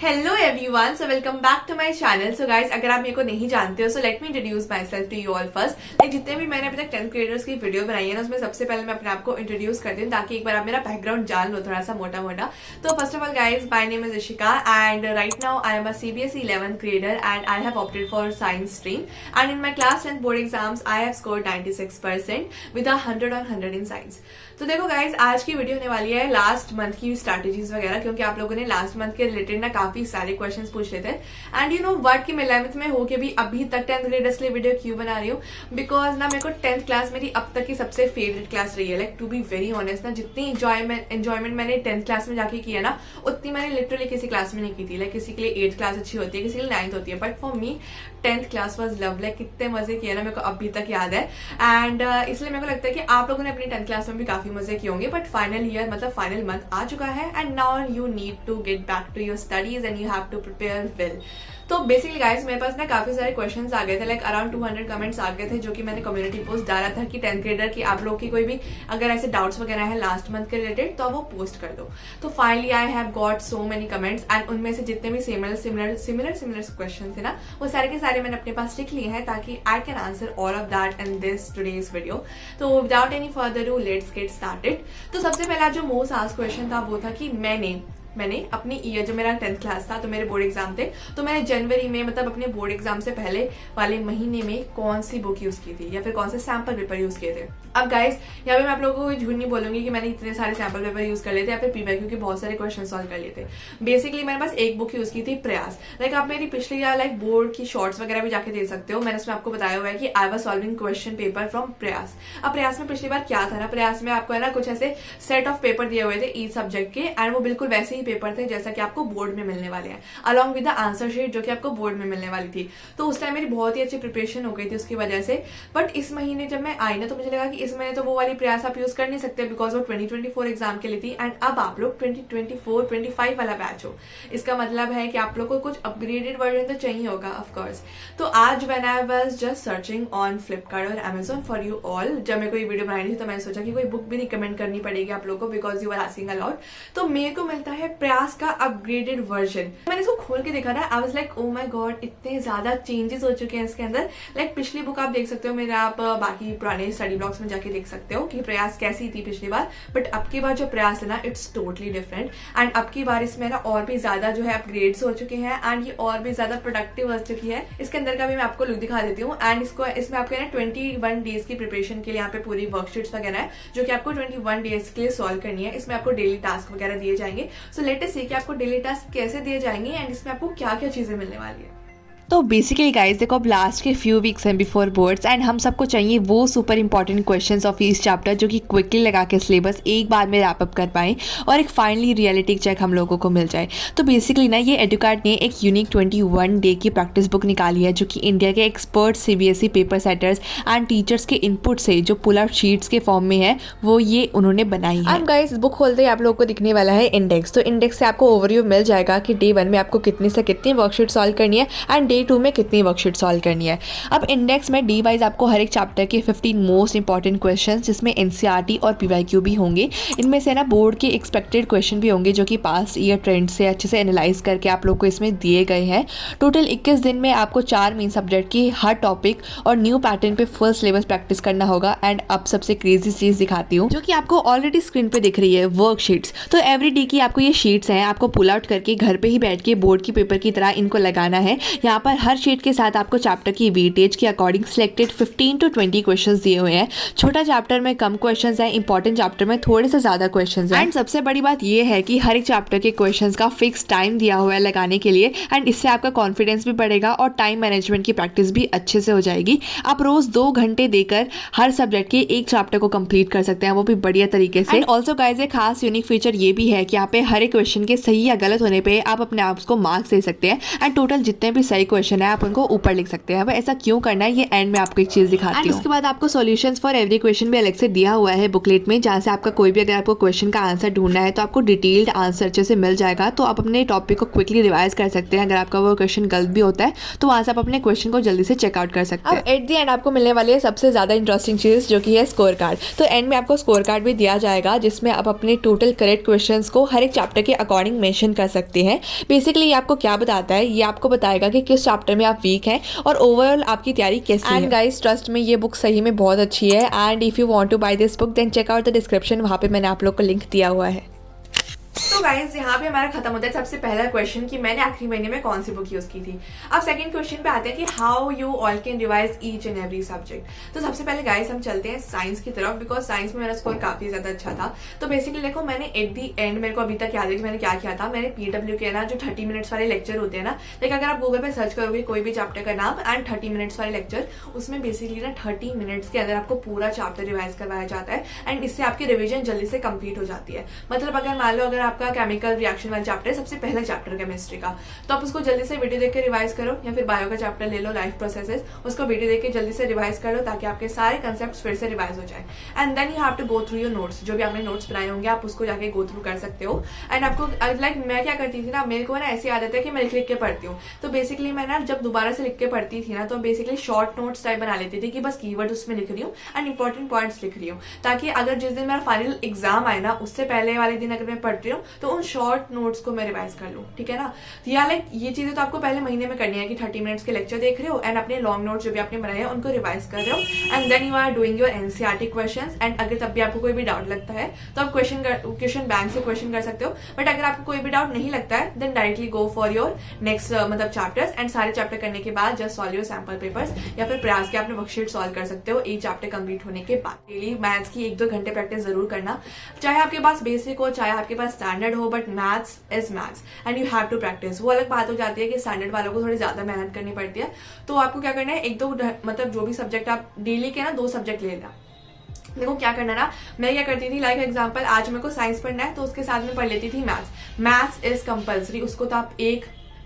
Hello everyone, so welcome back to my channel. So guys, अगर आप मेरे को नहीं जानते हो, so let me introduce myself to you all first. Like जितने भी मैंने अभी तक 10th ग्रेडर्स की वीडियो बनाई है ना, उसमें सबसे पहले मैं अपने आप को इंट्रोड्यूस करती हूँ ताकि एक बार आप मेरा बैकग्राउंड जान लो थोड़ा सा मोटा मोटा। तो first of all guys, my name is Ishika and right now I am a CBSE 11th grader and I have opted for science stream, and in my class 10th board exams I have scored 96% with a 100 on 100 in science। तो देखो guys, आज की video होने वाली है last month की strategies वगैरह, क्योंकि आप लोगों ने लास्ट मंथ के रिलेटेड ना काफी सारे क्वेश्चंस पूछ रहे थे। एंड यू नो व्हाट, कि मैं 11th में होके भी अभी तक 10th ग्रेडर्स के लिए वीडियो क्यों बना रही हूँ, बिकॉज ना मेरे को 10th क्लास मेरी अब तक की सबसे फेवरेट क्लास रही है। Like to be very honest ना, जितनी एंजॉयमेंट मैंने 10th क्लास में जाके किया ना, उतनी मैंने लिटरली किसी क्लास में नहीं की थी। लाइक किसी के लिए 8th क्लास अच्छी होती है, किसी के लिए 9th होती है, but for me 10th class was love. Like कितने मजे किए ना, मेरे को अभी तक याद है। एंड इसलिए मेरे को लगता है कि आप लोगों ने अपनी 10th क्लास में भी काफी मजे किए होंगे। बट फाइनल ईयर मतलब फाइनल मंथ आ चुका है and now you need to get back to your studies and you have to prepare well. तो बेसिकली गाइस, मेरे पास ना काफी सारे क्वेश्चंस आ गए थे, लाइक अराउंड 200 कमेंट्स आ गए थे, जो कि मैंने कम्युनिटी पोस्ट डाला था कि 10th ग्रेडर की आप लोग की कोई भी अगर ऐसे डाउट्स वगैरह है लास्ट मंथ के रिलेटेड तो वो पोस्ट कर दो। तो finally I have got so many comments and उनमें से जितने भी सिमिलर क्वेश्चन थे ना, वो सारे के सारे मैंने अपने पास लिख लिए हैं ताकि I can answer all of that in this today's video. तो without any further do let's get started. तो सबसे पहला जो मोस्ट आस्क्ड क्वेश्चन था वो था कि मैंने अपनी ईयर, जो मेरा 10th क्लास था तो मेरे बोर्ड एग्जाम थे, तो मैंने जनवरी में मतलब अपने बोर्ड एग्जाम से पहले वाले महीने में कौन सी बुक यूज की थी या फिर कौन से सैम्पल पेपर यूज किए थे। अब गाइस, यहाँ पे मैं आप लोगों को झूठ नहीं बोलूंगी कि मैंने इतने सारे सैम्पल पेपर यूज कर लिए थे या फिर PYQ के बहुत सारे क्वेश्चन सॉल्व कर लिए थे। बेसिकली मेरे पास एक बुक यूज की थी, प्रयास। लाइक आप मेरी पिछली या लाइक बोर्ड की शॉर्ट्स वगैरह भी जाके देख सकते हो, मैंने उसमें आपको बताया हुआ है कि I was solving question paper from प्रयास। अब प्रयास में पिछली बार क्या था ना, प्रयास में आपको है ना कुछ ऐसे सेट ऑफ पेपर दिए हुए थे ईच सब्जेक्ट के, एंड वो बिल्कुल वैसे ही पेपर थे जैसा कि आपको बोर्ड में मिलने वाले हैं, along with the answer sheet जो कि आपको बोर्ड में मिलने वाली थी। तो उस टाइम मेरी बहुत ही अच्छी प्रिपरेशन हो गई थी उसकी वजह से। बट इस महीने जब मैं आई ना, तो मुझे लगा कि इस महीने तो वो वाली प्रयास आप यूज कर नहीं सकते बिकॉज वो 2024 एग्जाम के लिए थी, एंड अब आप लोग 2024-25 वाला बैच हो। इसका मतलब है कि आप लोग को कुछ अपग्रेडेड वर्जन तो चाहिए होगा ऑफकोर्स। तो आज when I was just searching on Flipkart और Amazon फॉर यू ऑल, जब मैं कोई वीडियो बनाई थी तो मैंने सोचा कि कोई बुक भी रिकमेंड करनी पड़ेगी आप लोगों को because you are asking a lot. तो मेरे को मिलता है प्रयास का अपग्रेडेड वर्जन। मैंने इसको खोल के देखा ना, I was like oh my God, इतने ज्यादा चेंजेस हो चुके हैं इसके अंदर। लाइक पिछली बुक आप देख सकते हो मेरे, आप बाकी पुराने स्टडी ब्लॉग्स में जाके देख सकते हो कि प्रयास कैसी थी पिछली बार, बट अब की बार जो प्रयास है ना, इट्स टोटली डिफरेंट। एंड अब की बार इसमें ना और भी ज्यादा जो है अपग्रेड्स हो चुके हैं एंड ये और भी ज्यादा प्रोडक्टिव हो चुकी है। इसके अंदर का भी मैं आपको लुक दिखा देती हूँ। एंड इसमें आपके ना 21 डेज की प्रिपरेशन के लिए यहाँ पे पूरी वर्कशीट्स वगैरह है जो कि आपको 21 डेज के लिए सॉल्व करनी है। इसमें आपको डेली टास्क वगैरह दिए जाएंगे। सो लेट अस सी कि आपको डेली टास्क कैसे दिए जाएंगे एंड इसमें आपको क्या क्या चीजें मिलने वाली है। तो बेसिकली गाइस, देखो अब लास्ट के फ्यू वीक्स हैं बिफोर बोर्ड्स एंड हम सबको चाहिए वो super important questions of each chapter जो कि क्विकली लगा के सिलेबस एक बार में रैप अप कर पाएँ और एक फाइनली रियलिटी चेक हम लोगों को मिल जाए। तो बेसिकली ना, ये एडुकार्ट ने एक यूनिक 21 डे की प्रैक्टिस बुक निकाली है जो कि इंडिया के expert CBSE paper setters and teachers के इनपुट से जो पुल आउट शीट्स के फॉर्म में है वो ये उन्होंने बनाई है। अब गाइस, बुक खोलते ही आप लोगों को दिखने वाला है इंडेक्स। तो इंडेक्स से आपको ओवरव्यू मिल जाएगा कि डे 1 में आपको कितनी से कितनी वर्कशीट सॉल्व करनी है एंड डे 2 में कितनी वर्कशीट सॉल्व करनी है। अब इंडेक्स में डी वाइज आपको हर एक चैप्टर के 15 मोस्ट इंपॉर्टेंट क्वेश्चंस, जिसमें NCERT और PYQ भी होंगे। इनमें से ना बोर्ड के एक्सपेक्टेड क्वेश्चन भी होंगे जो कि पास्ट ईयर ट्रेंड से अच्छे से एनालाइज करके आप लोग को इसमें दिए गए हैं। टोटल 21 दिन में आपको 4 मेन सब्जेक्ट की हर टॉपिक और न्यू पैटर्न पे फुल सिलेबस प्रैक्टिस करना होगा। एंड अब सबसे क्रेजी चीज दिखाती हूँ जो कि आपको ऑलरेडी स्क्रीन पे दिख रही है, वर्कशीट्स। तो एवरी डे की आपको ये शीट्स हैं, आपको पुल आउट करके घर पे ही बैठ के बोर्ड की पेपर की तरह इनको लगाना है। यहाँ पर हर शीट के साथ आपको चैप्टर की वेटेज के अकॉर्डिंग सिलेक्टेड 15 to 20 क्वेश्चंस दिए हुए हैं। छोटा चैप्टर में कम क्वेश्चंस हैं, इंपॉर्टेंट चैप्टर में थोड़े से ज्यादा क्वेश्चंस हैं। एंड सबसे बड़ी बात ये है कि हर एक चैप्टर के क्वेश्चंस का फिक्स टाइम दिया हुआ है लगाने के लिए, एंड इससे आपका कॉन्फिडेंस भी बढ़ेगा और टाइम मैनेजमेंट की प्रैक्टिस भी अच्छे से हो जाएगी। आप रोज 2 घंटे देकर हर सब्जेक्ट के एक चैप्टर को कंप्लीट कर सकते हैं, वो भी बढ़िया तरीके से। एंड ऑल्सो गाइस, एक खास यूनिक फीचर ये भी है कि यहाँ पे हर एक क्वेश्चन के सही या गलत होने पे आप अपने आप को मार्क्स दे सकते हैं। एंड टोटल जितने भी सही क्वेश्चन है आप उनको ऊपर लिख सकते हैं। अब ऐसा क्यों करना है ये एंड में आपको एक चीज़ दिखाती हूँ। उसके बाद आपको सॉल्यूशंस फॉर एवरी क्वेश्चन भी अलग से दिया हुआ है बुकलेट में, जहाँ से आपका कोई भी अगर आपको क्वेश्चन का आंसर ढूंढना है तो आपको डिटेल्ड आंसर अच्छे से मिल जाएगा, तो आप अपने टॉपिक को क्विकली रिवाइज कर सकते हैं। अगर आपका वो क्वेश्चन गलत भी होता है तो वहाँ से आप अपने क्वेश्चन को जल्दी से चेकआउट कर सकते हैं। अब एट द एंड आपको मिलने वाली है सबसे ज़्यादा इंटरेस्टिंग चीज़, जो कि है स्कोर कार्ड। तो एंड में आपको स्कोर कार्ड भी दिया जाएगा, जिसमें आप अपने टोटल करेक्ट क्वेश्चंस को हर एक चैप्टर के अकॉर्डिंग मेंशन कर सकते हैं। बेसिकली ये आपको क्या बताता है, ये आपको बताएगा कि किस चैप्टर में आप वीक हैं और ओवरऑल आपकी तैयारी कैसी है। एंड गाइस ट्रस्ट में ये बुक सही में बहुत अच्छी है, and if you want to buy this book then check out the description, वहाँ पे मैंने आप लोग को लिंक दिया हुआ है। तो गाइस यहाँ पे हमारा खत्म होता है सबसे पहला क्वेश्चन कि मैंने आखिरी महीने में कौन सी बुक यूज की थी। अब सेकंड क्वेश्चन पे आते हैं कि how you all can revise each and every subject. तो सबसे पहले गाइस हम चलते हैं साइंस की तरफ, बिकॉज साइंस में मेरा स्कोर काफी ज्यादा अच्छा था। तो बेसिकली देखो मैंने एट दी एंड मेरे को अभी तक याद है कि मैंने क्या किया था। मैंने PW के ना जो 30 मिनट्स वाले लेक्चर होते हैं ना, लाइक अगर आप गूगल पे सर्च करोगे कोई भी चैप्टर का नाम एंड 30 मिनट्स वाले लेक्चर, उसमें बेसिकली ना 30 मिनट्स के अंदर आपको पूरा चैप्टर रिवाइज करवाया जाता है एंड इससे आपकी रिविजन जल्दी से कंप्लीट हो जाती है। मतलब अगर मान लो अगर आपका केमिकल रिएक्शन वाला चैप्टर है, सबसे पहला चैप्टर केमिस्ट्री का, तो आप उसको जल्दी से वीडियो देख के रिवाइज करो, या फिर बायो का चैप्टर ले लो लाइफ प्रोसेसेस, उसको वीडियो देख के जल्दी से रिवाइज कर लो ताकि आपके सारे कंसेप्ट फिर से रिवाइज हो जाए। And then you have to go through your notes, जो भी आपने नोट्स बनाए होंगे आप उसको जाके गो थ्रू कर सकते हो। एंड आपको लाइक मैं क्या करती थी ना, मेरे को ना ऐसी आदत है कि मैं लिख के पढ़ती हूँ। तो बेसिकली मैं ना जब दोबारा से लिख के पढ़ती थी ना, तो बेसिकली शॉर्ट नोट्स टाइप बना लेती थी कि बस कीवर्ड उसमें लिख रही हूँ एंड इंपॉर्टेंट पॉइंट्स लिख रही हूँ, ताकि अगर जिस दिन मेरा फाइनल एग्जाम आए ना, उससे पहले वाले दिन अगर मैं पढ़ती हूँ तो उन शॉर्ट नोट्स को मैं रिवाइज कर लूँ। ठीक है ना। तो या लाइक ये चीजें तो आपको पहले महीने में करनी है कि 30 मिनट्स के लेक्चर देख रहे हो एंड अपने लॉन्ग नोट्स जो भी आपने बनाए हैं उनको रिवाइज कर रहे हो, and then you are doing your NCERT questions. And अगर तब भी आपको कोई भी डाउट लगता है तो आप क्वेश्चन बैंक से क्वेश्चन कर सकते हो, बट अगर आपको कोई भी डाउट नहीं लगता है then directly go for your next मतलब चैप्टर्स, एंड सारे चैप्टर करने के बाद just solve your sample papers, या फिर प्रयास के आपने वर्कशीट सॉल्व कर सकते हो एक चैप्टर कंप्लीट होने के बाद। डेली मैथ्स की 1-2 घंटे प्रैक्टिस जरूर करना, चाहे आपके पास बेसिक हो चाहे आपके पास स्टैंडर्ड हो, but maths is maths and you have to practise. वो अलग बात हो जाती है कि स्टैंडर्ड वालों को थोड़ी ज्यादा मेहनत करनी पड़ती है, तो आपको क्या करना है, 1-2 मतलब जो भी सब्जेक्ट आप डेली के ना 2 सब्जेक्ट ले लेना। देखो क्या करना ना, मैं क्या करती थी, लाइक एग्जांपल आज मेरे को साइंस पढ़ना है तो उसके साथ में पढ़ लेती थी मैथ्स। मैथ्स इज कंपल्सरी, उसको तो आप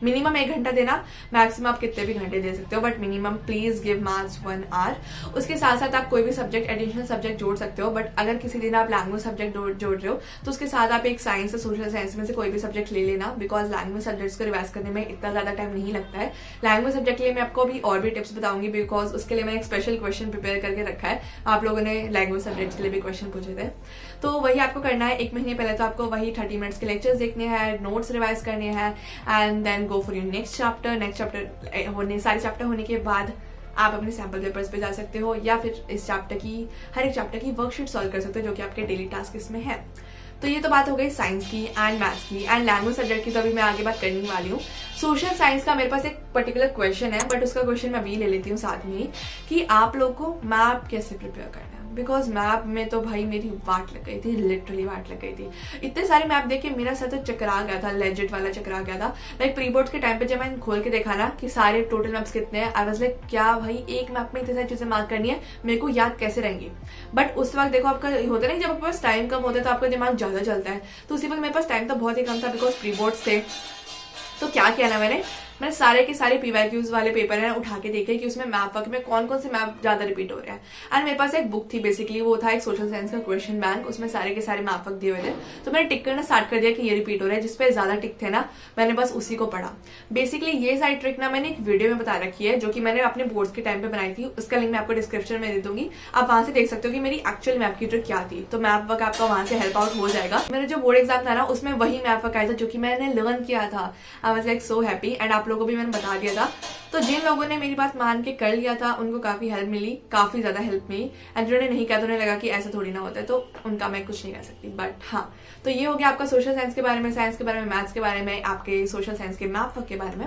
मिनिमम 1 घंटा देना, मैक्सिमम आप कितने भी घंटे दे सकते हो, but minimum please give maths 1 hour. उसके साथ साथ आप कोई भी सब्जेक्ट एडिशनल सब्जेक्ट जोड़ सकते हो, बट अगर किसी दिन आप लैंग्वेज सब्जेक्ट जोड़ रहे हो तो उसके साथ आप एक साइंस या सोशल साइंस में से कोई भी सब्जेक्ट ले लेना, बिकॉज लैंग्वेज सब्जेक्ट्स को रिवाइज करने में इतना ज्यादा टाइम नहीं लगता है। लैंग्वेज सब्जेक्ट के लिए मैं आपको अभी और भी टिप्स बताऊंगी, बिकॉज उसके लिए मैंने एक स्पेशल क्वेश्चन प्रिपेयर करके रखा है। आप लोगों ने लैंग्वेज सब्जेक्ट के लिए भी क्वेश्चन पूछे थे, तो वही आपको करना है। 1 महीने पहले तो आपको वही 30 मिनट्स के लेक्चर्स देखने हैं, नोट्स रिवाइज करने हैं, and then go for your next chapter होने, सारे चैप्टर होने के बाद आप अपने सैम्पल पेपर्स पे जा सकते हो, या फिर इस चैप्टर की हर एक चैप्टर की वर्कशीट सॉल्व कर सकते हो, जो कि आपके डेली टास्क इसमें है। तो ये तो बात हो गई साइंस की एंड मैथ्स की, एंड लैंग्वेज सब्जेक्ट की तो अभी मैं आगे बात करने वाली हूँ। सोशल साइंस का मेरे पास एक पर्टिकुलर क्वेश्चन है, बट उसका क्वेश्चन मैं अभी ले लेती हूँ साथ में, कि आप लोग को मैप कैसे प्रिपेयर करना है, बिकॉज मैप में तो भाई मेरी वाट लग गई थी, लिटरली वाट लग गई थी। इतने सारे मैप देख के मेरा सर तो चकरा गया था, लेजिट वाला चकरा गया था। लाइक प्री बोर्ड के टाइम पे जब मैंने खोल के देखा ना कि सारे टोटल मैप्स कितने हैं, आई वाज लाइक क्या भाई एक मैप में इतनी सारी चीजें मार्क करनी है, मेरे को याद कैसे रहेंगी। बट उस वक्त देखो आपका होता है ना, जब आपके पास टाइम कम होता है तो आपका दिमाग ज्यादा चलता है, तो उसी वक्त मेरे पास टाइम तो बहुत ही कम था बिकॉज प्री बोर्ड्स थे। तो क्या किया ना मैंने सारे के सारे PYQs वाले पेपर है उठा के देखे कि उसमें मैप वर्क में कौन कौन से मैप ज्यादा रिपीट हो रहे हैं। एंड मेरे पास एक बुक थी, बेसिकली वो था एक सोशल साइंस का क्वेश्चन बैंक, उसमें सारे के सारे मैप वर्क दिए हुए थे। तो मैंने टिक करना स्टार्ट कर दिया कि ये रिपीट हो रहा है, जिसपे ज्यादा टिक थे ना मैंने बस उसी को पढ़ा। बेसिकली ये सारी ट्रिक ना मैंने एक वीडियो में बता रखी है, जो कि मैंने अपने बोर्ड्स के टाइम पे बनाई थी, उसका लिंक मैं आपको डिस्क्रिप्शन में दे दूंगी, आप वहां से देख सकते हो कि मेरी एक्चुअल मैप की ट्रिक क्या थी। तो मैप वर्क आपका वहां से हेल्प आउट हो जाएगा। मेरा जो बोर्ड एग्जाम था ना उसमें वही मैप वर्क आया था जो कि मैंने लर्न किया था। I was like so happy, and आप लोगों को भी मैंने बता दिया था। तो जिन लोगों ने मेरी बात मान के कर लिया था उनको काफी हेल्प मिली, काफी ज्यादा हेल्प मिली, एंड जिन्होंने नहीं किया तो उन्हें लगा कि ऐसा थोड़ी ना होता है, तो उनका मैं कुछ नहीं कर सकती। बट हाँ, तो ये हो गया आपका सोशल साइंस के बारे में, साइंस के बारे में, मैथ्स के बारे में, आपके सोशल साइंस के मैप वर्क के बारे में।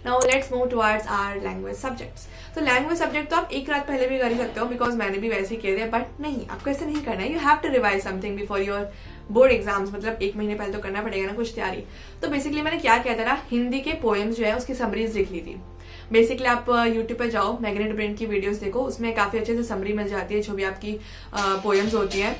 Now let's move towards our language subjects. तो लैंग्वेज सब्जेक्ट तो आप एक रात पहले भी कर ही सकते हो, बिकॉज मैंने भी वैसे ही किए थे, बट नहीं, आपको ऐसे नहीं करना है। You have to revise something before your board exams, मतलब 1 महीने पहले तो करना पड़ेगा ना कुछ तैयारी। तो बेसिकली मैंने क्या किया था ना, हिंदी के पोएम्स जो है उसकी समरीज लिख ली थी। बेसिकली आप यूट्यूब पे जाओ, मैग्नेट ब्रेन की वीडियोस देखो, उसमें काफी अच्छे से समरी मिल जाती है जो भी आपकी पोएम्स होती है।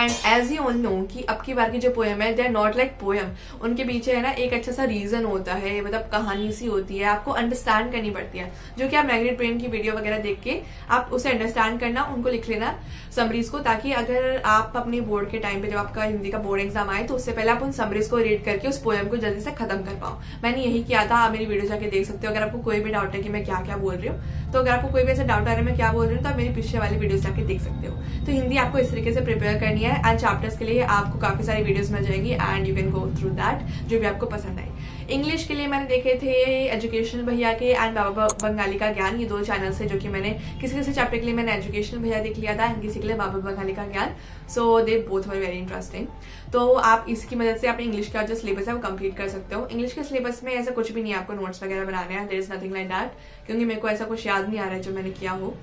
And as you all know कि अब की बार की जो पोएम है they are not like poem, उनके पीछे है ना एक अच्छा सा रीजन होता है, मतलब कहानी सी होती है, आपको अंडरस्टैंड करनी पड़ती है, जो कि आप मैग्नेट ब्रेन की वीडियो वगैरह देख के आप उसे अंडरस्टैंड करना, उनको लिख लेना समरीज को, ताकि अगर आप अपने बोर्ड के टाइम पे जब आपका हिंदी का बोर्ड एग्जाम आए तो उससे पहले आप उन समरीज को रीड करके उस पोएम को जल्दी से खत्म कर पाओ। मैंने यही किया था, आप मेरी वीडियो जाके देख सकते हो। अगर आपको कोई भी डाउट है कि मैं क्या क्या बोल रही हूँ, तो अगर आपको कोई भी ऐसा डाउट आ रहा है मैं क्या बोल रही हूँ, तो आप मेरी पीछे वाली वीडियोस जाके देख सकते हो। तो हिंदी आपको इस तरीके से प्रिपेयर करनी है एंड चैप्टर्स के लिए आपको काफी सारी वीडियोस मिल जाएंगी and you can go through that, जो भी आपको पसंद आए। इंग्लिश के लिए मैंने देखे थे एजुकेशनल भैया के एंड बाबा बंगाली का ज्ञान, ये 2 चैनल से, जो कि मैंने किसी किसी चैप्टर के लिए मैंने एजुकेशनल भैया देख लिया था एंड किसी के लिए बाबा बंगाली का ज्ञान। So they both were very interesting. तो आप इसकी मदद से अपने इंग्लिश का जो सिलेबस है वो कंप्लीट कर सकते हो। इंग्लिश के सिलेबस में ऐसा कुछ भी नहीं है, आपको नोट्स वगैरह बनाने हैं, there is nothing like that, क्योंकि मेरे को ऐसा कुछ याद नहीं आ रहा है जो मैंने किया हो।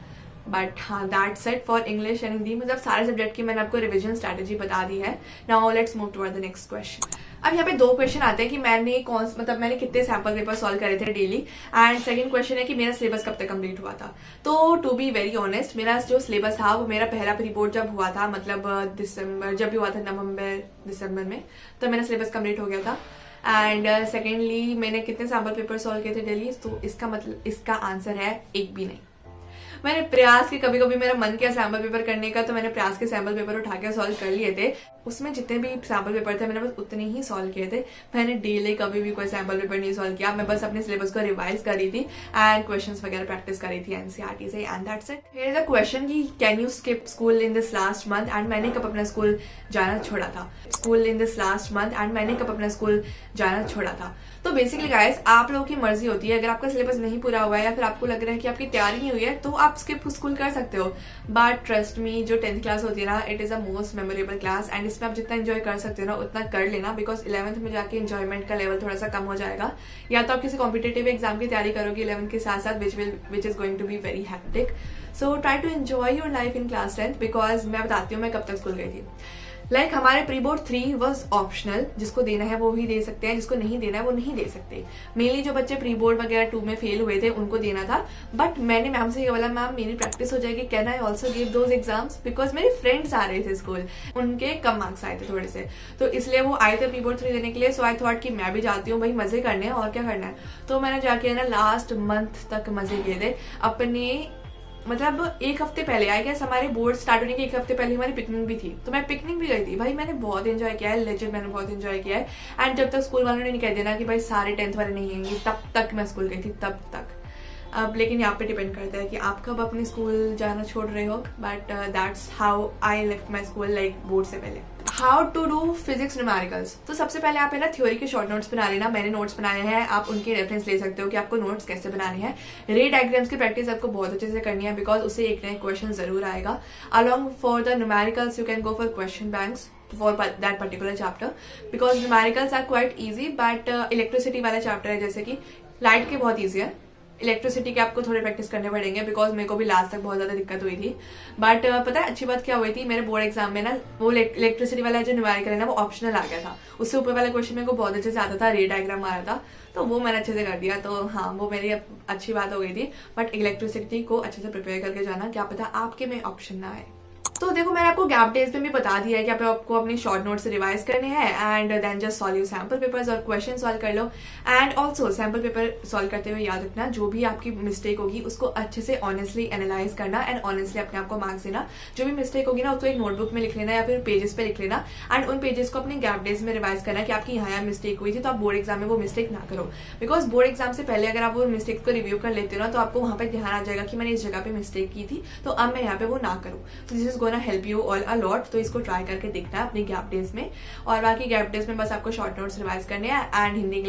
बट हाँ, that's it for English and Hindi, मतलब सारे सब्जेक्ट की मैंने आपको रिविजन स्ट्रैटेजी बता दी है। Now let's move toward the next question. अब यहाँ पे 2 क्वेश्चन आते हैं कि मैंने कितने सैम्पल पेपर सॉल्व करे थे डेली, एंड सेकंड क्वेश्चन है कि मेरा सिलेबस कब तक कंप्लीट हुआ था। तो टू बी वेरी ऑनेस्ट, मेरा जो सिलेबस था वो मेरा पहला प्री बोर्ड जब हुआ था, मतलब दिसंबर, जब भी हुआ था नवंबर दिसंबर में, तो मेरा सिलेबस कंप्लीट हो गया था। एंड सेकेंडली मैंने कितने सैम्पल पेपर सॉल्व किए थे डेली, तो इसका आंसर है एक भी नहीं। मैंने प्रयास के, कभी कभी मेरा मन किया सैम्पल पेपर करने का, तो मैंने प्रयास के सैम्पल पेपर उठा के सॉल्व कर लिए थे। उसमें जितने भी सैम्पल पेपर थे मैंने बस उतने ही सॉल्व किए थे। मैंने डेली कभी भी कोई सैम्पल पेपर नहीं सॉल्व किया, मैं बस अपने सिलेबस को रिवाइज कर रही थी एंड क्वेश्चंस वगैरह प्रैक्टिस कर रही थी एनसीईआरटी से, and that's it. Here is a question कि can you skip school in this last month, and मैंने कब अपना स्कूल जाना छोड़ा था। School in this last month and मैंने कब अपना स्कूल जाना छोड़ा था। तो बेसिकली गाइस, आप लोगों की मर्जी होती है, अगर आपका सिलेबस नहीं पूरा हुआ है या फिर आपको लग रहा है कि आपकी तैयारी नहीं हुई है, तो आप स्किप स्कूल कर सकते हो। बट ट्रस्ट मी, जो 10th क्लास होती है ना, it is a most memorable class and इसमें आप जितना एंजॉय कर सकते हो ना उतना कर लेना, बिकॉज 11th में जाके एंजॉयमेंट का लेवल थोड़ा सा कम हो जाएगा। या तो आप किसी कॉम्पिटेटिव एग्जाम की तैयारी करोगे 11th के साथ साथ, which is going to be very hectic. So try to enjoy your life in class 10th, because मैं बताती हूँ मैं कब तक स्कूल गई थी। लाइक हमारे प्री बोर्ड 3 वॉज ऑप्शनल, जिसको देना है वो ही दे सकते हैं, जिसको नहीं देना है वो नहीं दे सकते। मेनली जो बच्चे प्री बोर्ड वगैरह 2 में फेल हुए थे उनको देना था, बट मैंने मैम से ये बोला, मैम मेरी प्रैक्टिस हो जाएगी, can I also give those exams, because मेरे फ्रेंड्स आ रहे थे स्कूल, उनके कम मार्क्स आए थे थोड़े से, तो इसलिए वो आए थे प्री बोर्ड 3 देने के लिए। सो आई थॉट कि मैं भी जाती हूँ, भाई मजे करने हैं और क्या करना है। तो मैंने जाके ना लास्ट मंथ तक मजे किए थे अपने, मतलब 1 हफ्ते पहले, आई गेस हमारे बोर्ड स्टार्ट होने के 1 हफ्ते पहले हमारी पिकनिक भी थी, तो मैं पिकनिक भी गई थी। भाई मैंने बहुत एंजॉय किया है, लेजिट मैंने बहुत एंजॉय किया है। एंड जब तक स्कूल वालों ने नहीं कह देना कि भाई सारे 10th वाले नहीं आएंगे, तब तक मैं स्कूल गई थी, तब तक। अब लेकिन यहाँ पे डिपेंड करता है कि आप कब अपनी स्कूल जाना छोड़ रहे हो, but that's how I left my school, like board से पहले। How to do physics numericals, तो सबसे पहले आप है ना थ्योरी के शॉर्ट नोट्स बना लेना। मैंने नोट्स बनाए हैं, आप उनके रेफरेंस ले सकते हो कि आपको नोट्स कैसे बनाने हैं। रे डायग्राम्स की प्रैक्टिस आपको बहुत अच्छे से करनी है, बिकॉज उससे एक ना एक क्वेश्चन जरूर आएगा। Along for the numericals you can go for question banks for that particular chapter, because numericals are quite easy, but electricity वाला चैप्टर है, जैसे कि लाइट के बहुत ईजी है, इलेक्ट्रिसिटी के आपको थोड़े प्रैक्टिस करने पड़ेंगे, बिकॉज मेरे को भी लास्ट तक बहुत ज्यादा दिक्कत हुई थी। बट पता है अच्छी बात क्या हुई थी, मेरे बोर्ड एग्जाम में ना वो इलेक्ट्रिसिटी वाला जो न्यूमेरिकल है ना वो ऑप्शनल आ गया था, उससे ऊपर वाला क्वेश्चन मेरे को बहुत अच्छे से आता था, रे डायग्राम आ रहा था, तो वो मैंने अच्छे से कर दिया। तो हाँ, वो मेरी अच्छी बात हो गई थी। बट इलेक्ट्रिसिटी को अच्छे से प्रिपेयर करके जाना, क्या पता आपके में ऑप्शन ना आए। तो देखो मैंने आपको गैप डेज में भी बता दिया है कि आपको अपनी शॉर्ट नोट्स रिवाइज करने हैं and then just solve you sample papers और क्वेश्चन सॉल्व कर लो। And also sample paper solve करते हुए याद रखना, जो भी आपकी मिस्टेक होगी उसको अच्छे से ऑनेस्टली एनालाइज करना एंड ऑनेस्टली अपने आप को मार्क्स देना। जो भी मिस्टेक होगी ना उसको एक नोटबुक में लिख लेना या फिर पेजेस पे लिख लेना एंड उन पेजेस को अपने गैप डेज में रिवाइज करना कि आपकी यहाँ मिस्टेक हुई थी, तो आप बोर्ड एग्जाम में वो मिस्टेक ना करो। बिकॉज बोर्ड एग्जाम से पहले अगर आप वो मिस्टेक को रिव्यू कर लेते हो ना, तो आपको वहां पर ध्यान आ जाएगा कि मैंने इस जगह पे मिस्टेक की थी, तो अब मैं यहाँ पे वो ना करूँ। तो this is gonna help you all a lot. तो इसको ट्राई करके देखना है अपने गैप डेज में। और बाकी गैप डेज में बस आपको शॉर्ट नोट्स रिवाइज करने हैं एंड हिंदी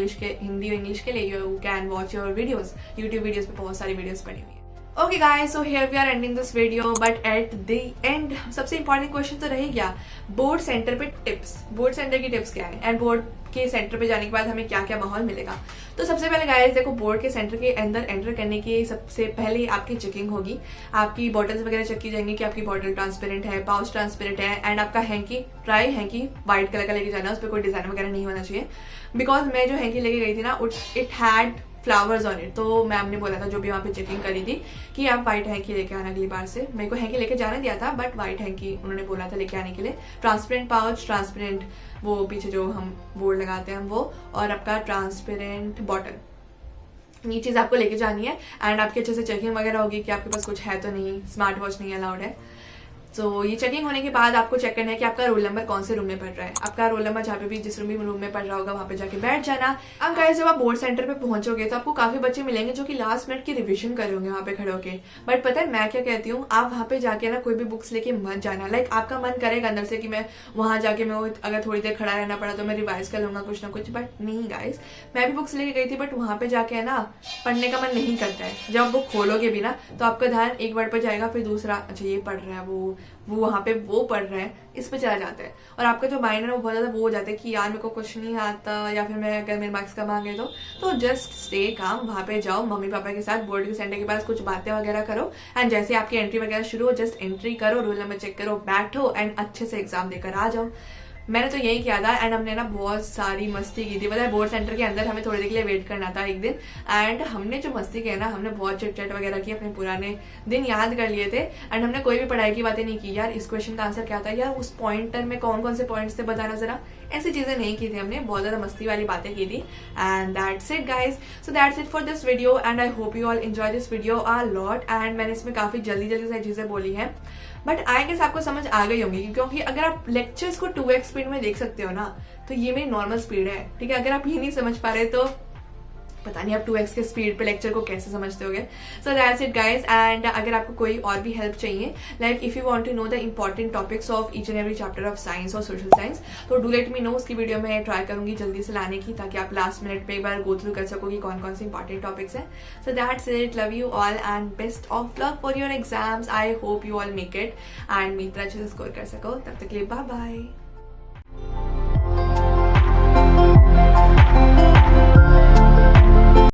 और इंग्लिश के लिए you can watch your videos, YouTube videos पे बहुत सारी वीडियोस पड़ी हुई है। Okay guys, so here we are ending this video, but at the end सबसे इंपॉर्टेंट क्वेश्चन तो रह गया, बोर्ड सेंटर पे टिप्स। बोर्ड सेंटर की टिप्स क्या है एंड बोर्ड के सेंटर पे जाने के बाद हमें क्या क्या माहौल मिलेगा। तो सबसे पहले गाइस देखो, बोर्ड के सेंटर के अंदर एंटर करने की सबसे पहले आपकी चेकिंग होगी। आपकी बॉटल्स वगैरह चेक की जाएंगी कि आपकी बॉटल ट्रांसपेरेंट है, पाउच ट्रांसपेरेंट है एंड आपका hanky, try hanky white colour का लेके जाना, उस पर कोई डिजाइन वगैरह नहीं होना चाहिए। बिकॉज मैं जो हैंकी लेके गई थी ना, it had flowers on it. तो मैम ने बोला था जो भी वहाँ पे चेकिंग करी थी कि आप व्हाइट हैंकी लेके आना अगली बार से। मेरे को हैंकी लेके जाने दिया था बट व्हाइट हैंकी उन्होंने बोला था लेके आने के लिए। ट्रांसपेरेंट पाउच, ट्रांसपेरेंट वो पीछे जो हम बोर्ड लगाते हैं हम वो, और आपका ट्रांसपेरेंट बॉटल, ये चीज़ आपको लेके जानी है। एंड आपकी अच्छे से चेकिंग वगैरह होगी कि आपके पास कुछ है तो नहीं, स्मार्ट वॉच नहीं अलाउड है। तो ये चेकिंग होने के बाद आपको चेक करना है कि आपका रोल नंबर कौन से रूम में पढ़ रहा है। आपका रोल नंबर जहाँ पे भी जिस रूम में पढ़ रहा होगा वहाँ पे जाके बैठ जाना। अब गाइस जब आप बोर्ड सेंटर पे पहुंचोगे तो आपको काफी बच्चे मिलेंगे जो कि लास्ट मिनट की रिविजन कर रहे होंगे वहाँ पे खड़े होके। बट पता है मैं क्या कहती हूँ, आप वहाँ पे जाके ना कोई भी बुक्स लेके मत जाना। लाइक आपका मन करेगा अंदर से कि मैं वहां जाके मैं अगर थोड़ी देर खड़ा रहना पड़ा तो मैं रिवाइज कर लूंगा कुछ ना कुछ, बट नहीं गाइस। मैं भी बुक्स लेके गई थी बट वहां पे जाके है ना पढ़ने का मन नहीं करता है। जब बुक खोलोगे भी ना तो आपका ध्यान एक वर्ड पर जाएगा, फिर दूसरा, अच्छा ये पढ़ रहा है, वो वहां पे वो पढ़ रहे हैं, इस पे चला जाता है। और आपका जो माइंड है वो बहुत ज्यादा वो हो जाता है कि यार मेरे को कुछ नहीं आता, या फिर मैं अगर मेरे मार्क्स कम आ गए तो जस्ट स्टे काम, वहां पे जाओ मम्मी पापा के साथ बोर्ड के सेंटर के पास कुछ बातें वगैरह करो। एंड जैसे आपकी एंट्री वगैरह शुरू हो जस्ट एंट्री करो, रोल नंबर चेक करो, बैठो एंड अच्छे से एग्जाम देकर आ जाओ। मैंने तो यही किया था एंड हमने ना बहुत सारी मस्ती की थी। पता है बोर्ड सेंटर के अंदर हमें थोड़ी देर के लिए वेट करना था एक दिन, एंड हमने जो मस्ती की ना, हमने बहुत चिट चैट वगैरह की, अपने पुराने दिन याद कर लिए थे। एंड हमने कोई भी पढ़ाई की बातें नहीं की, यार इस क्वेश्चन का आंसर क्या था, यार उस पॉइंटर में कौन कौन से पॉइंट्स थे बताना जरा, ऐसी चीजें नहीं की थी हमने, बहुत ज्यादा मस्ती वाली बातें की थी। And that's it guys, so that's it for this video and I hope you all enjoy this video a lot. And मैंने इसमें काफी जल्दी सारी चीजें बोली हैं बट आई गेस आपको समझ आ गई होंगी, क्योंकि अगर आप लेक्चर्स को 2x स्पीड में देख सकते हो ना तो ये मेरी नॉर्मल स्पीड है, ठीक है। अगर आप ये नहीं समझ पा रहे तो पता नहीं आप 2x के स्पीड पे लेक्चर को कैसे समझते होगे। So that's it guys. And अगर आपको कोई और भी हेल्प चाहिए, like if you want to know the important topics of each and every chapter of science और सोशल साइंस, तो डू लेट मी नो। उसकी वीडियो में ट्राई करूंगी जल्दी से लाने की, ताकि आप लास्ट मिनट पे एक बार गो थ्रू कर सको कि कौन कौन से इंपॉर्टेंट टॉपिक्स हैं। सो that's it, love you all and best of luck for your exams. I hope you all make it and मेरी तरह अच्छे से स्कोर कर सको। तब तक के लिए बाय बाय।